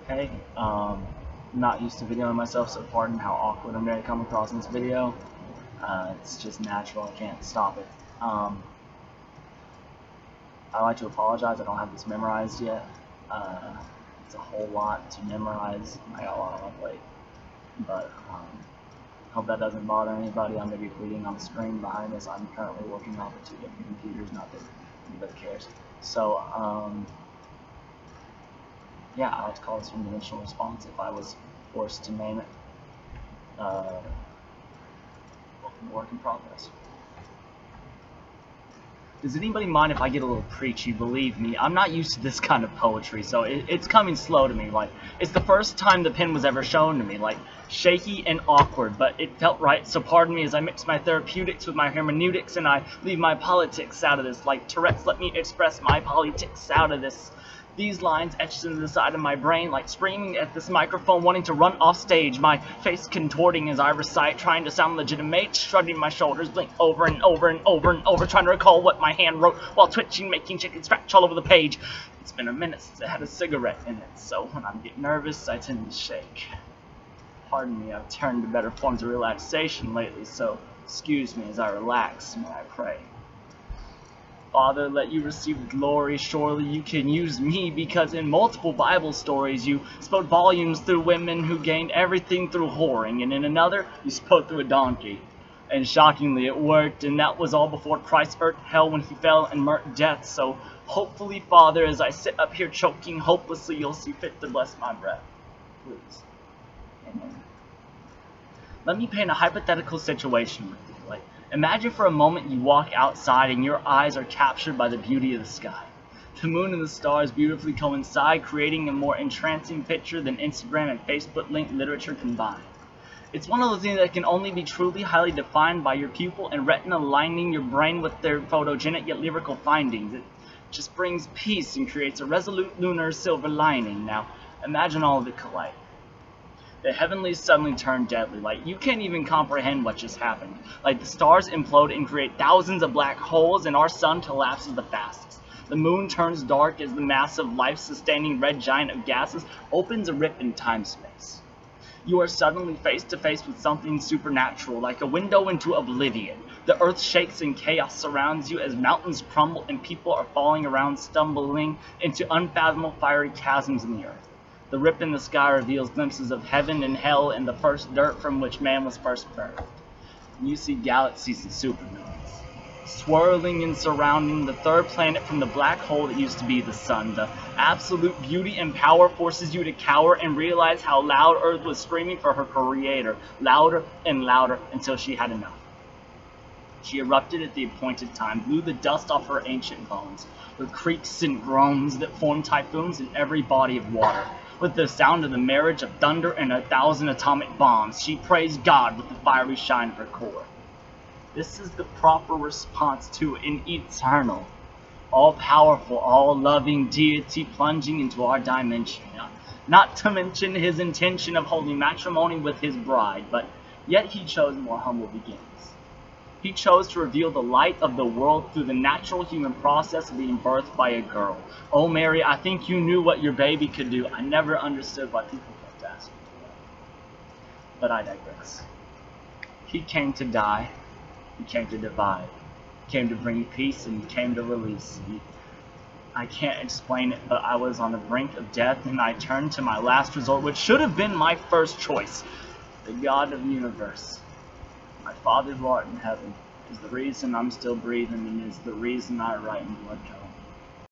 okay. Not used to videoing myself, so pardon how awkward I'm going to come across in this video. It's just natural, I can't stop it. I'd like to apologize, I don't have this memorized yet. It's a whole lot to memorize, I got a lot on my plate. But, hope that doesn't bother anybody. I'm going to be reading on the screen behind us. I'm currently working off of 2 different computers, not that anybody cares. So, yeah, I like to call this hermeneutical response if I was forced to name it. Work in progress. Does anybody mind if I get a little preachy? Believe me, I'm not used to this kind of poetry, so it's coming slow to me. Like, it's the first time the pen was ever shown to me. Like, shaky and awkward, but it felt right. So pardon me as I mix my therapeutics with my hermeneutics and I leave my politics out of this. Like Tourette's, let me express my politics out of this. These lines etched into the side of my brain like screaming at this microphone, wanting to run off stage, my face contorting as I recite, trying to sound legitimate, shrugging my shoulders, blink over and over and over and over, trying to recall what my hand wrote while twitching, making chicken scratch all over the page. It's been a minute since I had a cigarette in it, so when I get nervous, I tend to shake. Pardon me, I've turned to better forms of relaxation lately, so excuse me as I relax, may I pray. Father, let you receive glory. Surely you can use me, because in multiple Bible stories you spoke volumes through women who gained everything through whoring, and in another you spoke through a donkey. And shockingly it worked, and that was all before Christ earned hell when he fell and met death. So hopefully, Father, as I sit up here choking hopelessly, you'll see fit to bless my breath. Please. Amen. Let me paint a hypothetical situation with you. Like, imagine for a moment you walk outside and your eyes are captured by the beauty of the sky. The moon and the stars beautifully coincide, creating a more entrancing picture than Instagram and Facebook-linked literature combined. It's one of those things that can only be truly highly defined by your pupil and retina lining your brain with their photogenic yet lyrical findings. It just brings peace and creates a resolute lunar silver lining. Now, imagine all of it colliding. The heavenlies suddenly turn deadly. Like, you can't even comprehend what just happened. Like, the stars implode and create thousands of black holes, and our sun collapses the fastest. The moon turns dark as the massive, life-sustaining red giant of gases opens a rip in time-space. You are suddenly face to face with something supernatural, like a window into oblivion. The earth shakes and chaos surrounds you as mountains crumble and people are falling around, stumbling into unfathomable fiery chasms in the earth. The rip in the sky reveals glimpses of heaven and hell and the first dirt from which man was first birthed. You see galaxies and supernovas, swirling and surrounding the third planet from the black hole that used to be the sun. The absolute beauty and power forces you to cower and realize how loud Earth was screaming for her creator, louder and louder until she had enough. She erupted at the appointed time, blew the dust off her ancient bones, with creaks and groans that formed typhoons in every body of water. With the sound of the marriage of thunder and 1,000 atomic bombs, she praised God with the fiery shine of her core. This is the proper response to an eternal, all-powerful, all-loving deity plunging into our dimension. Not to mention his intention of holding matrimony with his bride, but yet he chose more humble beginnings. He chose to reveal the light of the world through the natural human process of being birthed by a girl. Oh, Mary, I think you knew what your baby could do. I never understood why people kept asking for that. But I digress. He came to die. He came to divide. He came to bring peace, and he came to release. I can't explain it, but I was on the brink of death, and I turned to my last resort, which should have been my first choice. The God of the universe. My Father who art in heaven is the reason I'm still breathing and is the reason I write in blood color.